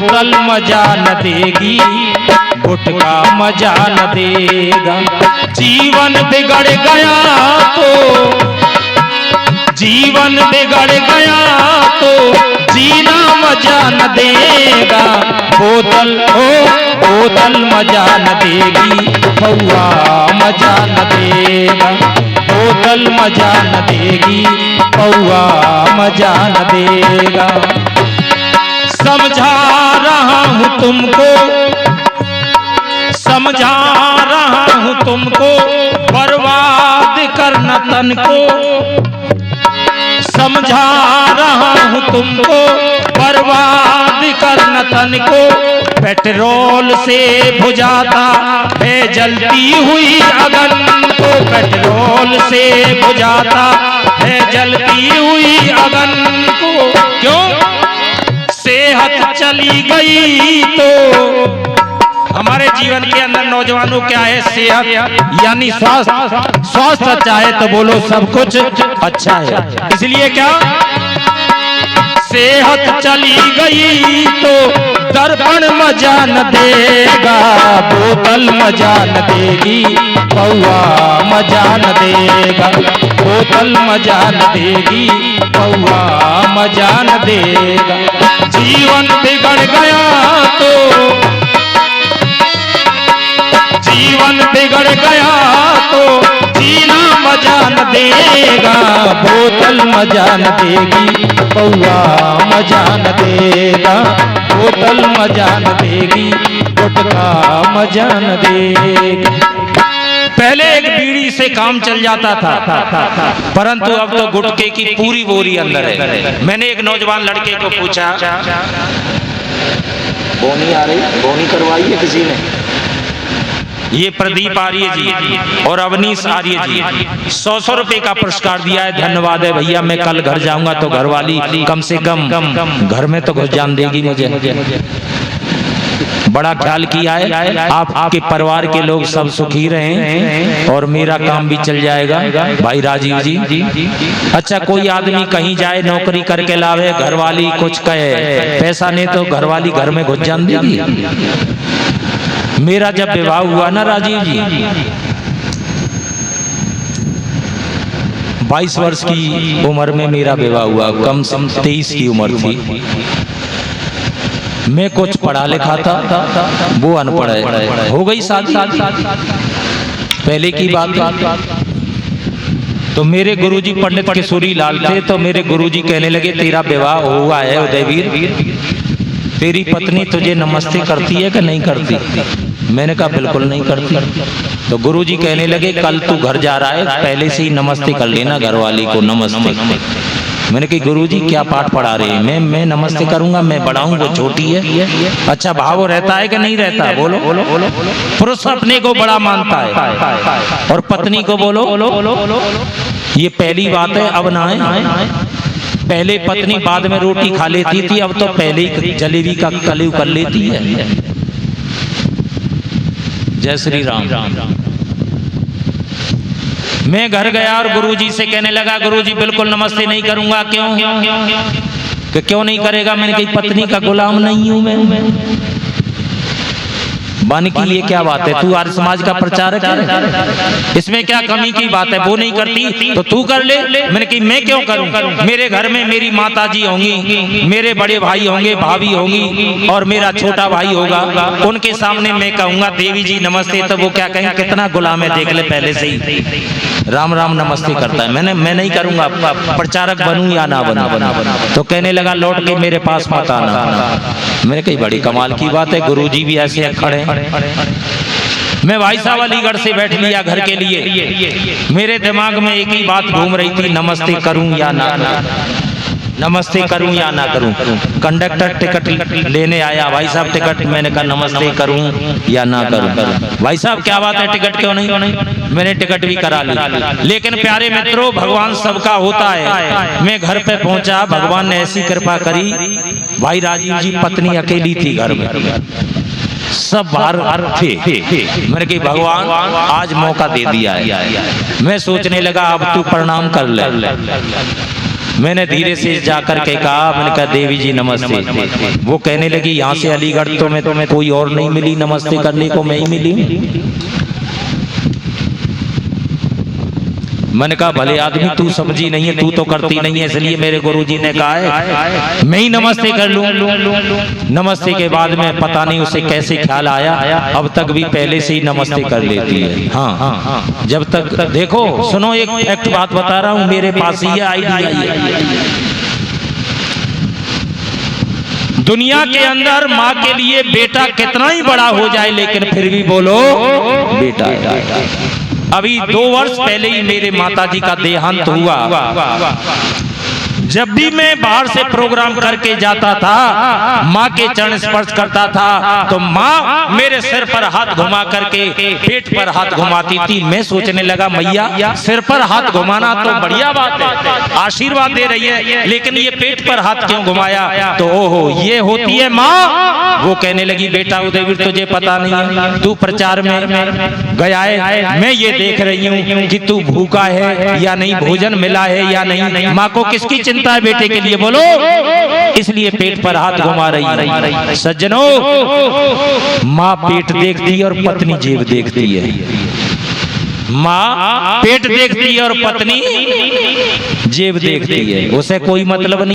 बोतल मजा न देगी, गुटखा मजा न देगा। जीवन बिगड़ गया तो, जीवन बिगड़ गया तो जीना मजा न देगा। बोतल बोतल मजा न देगी, पौआ मजा न देगा। बोतल मजा न देगी, पौआ मजा न देगा। समझा रहा हूं तुमको, समझा रहा हूं तुमको, बर्बाद करना तन को। समझा रहा हूं तुमको, बर्बाद करना तन को। पेट्रोल से बुझाता है जलती हुई अगन को, पेट्रोल से बुझाता है जलती हुई अगन को। क्यों? सेहत चली गई तो। हमारे जीवन के अंदर नौजवानों क्या है? सेहत यानी स्वास्थ्य। स्वास्थ्य अच्छा है तो बोलो सब कुछ अच्छा है। इसलिए क्या? सेहत चली गई तो दर्पण मजा न देगा। बोतल मजा न देगी, पौआ मजा न देगा। बोतल मजा न देगी, पौआ मजा न देगा। जीवन बिगड़ गया तो, जीवन बिगड़ गया तो जीना मजा न देगा। बोतल मजा न देगी, पौआ मजा न देगा। बोतल मजा न देगी, गुटखा मजा न देगा। पहले एक बीड़ी से काम चल जाता था, परंतु अब तो गुटखे की पूरी बोरी अंदर है। मैंने एक नौजवान लड़के को पूछा, बोनी आ रही, बोनी करवाई है किसी ने? ये प्रदीप आर्य जी और अवनीश आर्य जी 100 रुपए का पुरस्कार दिया है। धन्यवाद है भैया। मैं कल घर जाऊंगा तो घरवाली कम से कम घर में तो घुस जान देगी मुझे। बड़ा ख्याल किया है। आपके परिवार के लोग सब सुखी रहें और मेरा काम भी चल जाएगा भाई राजीव जी। अच्छा, कोई आदमी कहीं जाए, नौकरी करके लावे, घरवाली कुछ कहे, पैसा नहीं तो घरवाली घर में घुस जान देगी। मेरा जब विवाह हुआ ना राजीव जी, 22 वर्ष की उम्र में मेरा विवाह हुआ। कम से कम 23 की उम्र थी। मैं कुछ पढ़ा लिखा था, वो अनपढ़ है। हो गई शादी पहले की बात। तो मेरे गुरुजी पंडित किशोरी लाल थे, तो मेरे गुरुजी कहने लगे तेरा विवाह हुआ है उदयवीर, तेरी पत्नी तुझे नमस्ते करती है कि नहीं करती? मैंने कहा बिल्कुल नहीं करती। तो गुरुजी कहने लगे कल तू घर जा रहा है, पहले से ही नमस्ते कर लेना घरवाली को, नमस्ते। मैंने कहा गुरुजी क्या पाठ पढ़ा रहे हैं? मैं नमस्ते करूंगा, मैं बड़ा हूं, वो छोटी है। अच्छा, भाव रहता है कि नहीं रहता? बोलो। पुरुष अपने को बड़ा मानता है और पत्नी को बोलो। ये पहली बात है। अब ना है, पहले पत्नी बाद में रोटी खा लेती थी, अब तो पहले ही जलेबी का कलयू कर लेती है। जय श्री राम। मैं घर गया और गुरुजी से कहने लगा गुरुजी बिल्कुल नमस्ते नहीं करूंगा। क्यों? कि क्यों नहीं करेगा? मैंने कही पत्नी का गुलाम नहीं हूं मैं। बन की ये क्या बात है? तू आर्य समाज का प्रचारक है, इसमें क्या कमी की बात है? वो नहीं करती तो तू कर ले। मैंने कही मैं क्यों करूं? मेरे घर में मेरी माताजी होंगी, मेरे बड़े भाई होंगे, भाभी होंगी और मेरा छोटा भाई होगा। उनके सामने मैं कहूंगा देवी जी नमस्ते, तो वो क्या कहेंगे कितना गुलाम है, देख ले पहले से ही राम राम नमस्ते करता है। मैं नहीं करूंगा, प्रचारक बनूं या ना बनूं। तो कहने लगा लौट के मेरे पास मत आना। मैंने कही बड़ी कमाल की बात है, गुरुजी भी ऐसे खड़े। मैं भाई साहब अलीगढ़ से बैठ लिया घर के लिए। मेरे दिमाग में एक ही बात घूम रही थी, नमस्ते करूं या ना, नमस्ते करूं या ना करूं। कंडक्टर टिकट लेने आया, भाई साहब टिकट, मैंने कहा नमस्ते करूं या ना करूं। भाई साहब क्या बात है, टिकट क्यों नहीं? मैंने टिकट भी करा ली। लेकिन प्यारे मित्रों, भगवान सबका होता है। मैं घर पे पहुंचा, भगवान ने ऐसी कृपा करी, भाई राजीव जी पत्नी अकेली थी घर में, सब बाहर थे। मैंने कहा भगवान आज मौका दे दिया है। मैं सोचने लगा अब तू प्रणाम कर ले। मैंने धीरे से जाकर के कहा, मैंने कहा देवी जी नमस्ते। वो कहने लगी यहाँ से अलीगढ़ तो मैं कोई और नहीं मिली नमस्ते करने को, मैं ही मिली। मैंने कहा भले आदमी तू समझी नहीं है, तू तो करती नहीं है, इसलिए मेरे गुरुजी ने कहा है मैं ही नमस्ते कर लूं। नमस्ते के बाद में पता नहीं उसे कैसे ख्याल आया, अब तक भी पहले से ही नमस्ते कर लेती है। हाँ, जब तक देखो सुनो, एक फैक्ट बात बता रहा हूं, मेरे पास ही आइडिया है। दुनिया के अंदर माँ के लिए बेटा कितना ही बड़ा हो जाए, लेकिन फिर भी बोलो बेटा। अभी 2 वर्ष पहले ही मेरे माताजी का देहांत हुआ। जब भी मैं बाहर से प्रोग्राम करके जाता था, माँ के चरण स्पर्श करता था, तो माँ मेरे सिर पर हाथ घुमा करके पेट पर हाथ घुमाती थी। मैं सोचने लगा मैया सिर पर हाथ घुमाना तो बढ़िया बात है, आशीर्वाद दे रही है, लेकिन ये पेट पर हाथ क्यों घुमाया? तो ओहो ये होती है माँ। वो कहने लगी बेटा उदयवीर तुझे पता नहीं है, तू प्रचार में गया है, मैं ये देख रही हूँ कि तू भूखा है या नहीं, भोजन मिला है या नहीं। माँ को किसकी चिंता है बेटे के लिए बोलो, इसलिए पेट पर हाथ घुमा रही है। सज्जनों, माँ पेट देखती है और पत्नी जेब देखती है। माँ पेट देखती है और पत्नी जेब देखती है, उसे कोई मतलब नहीं।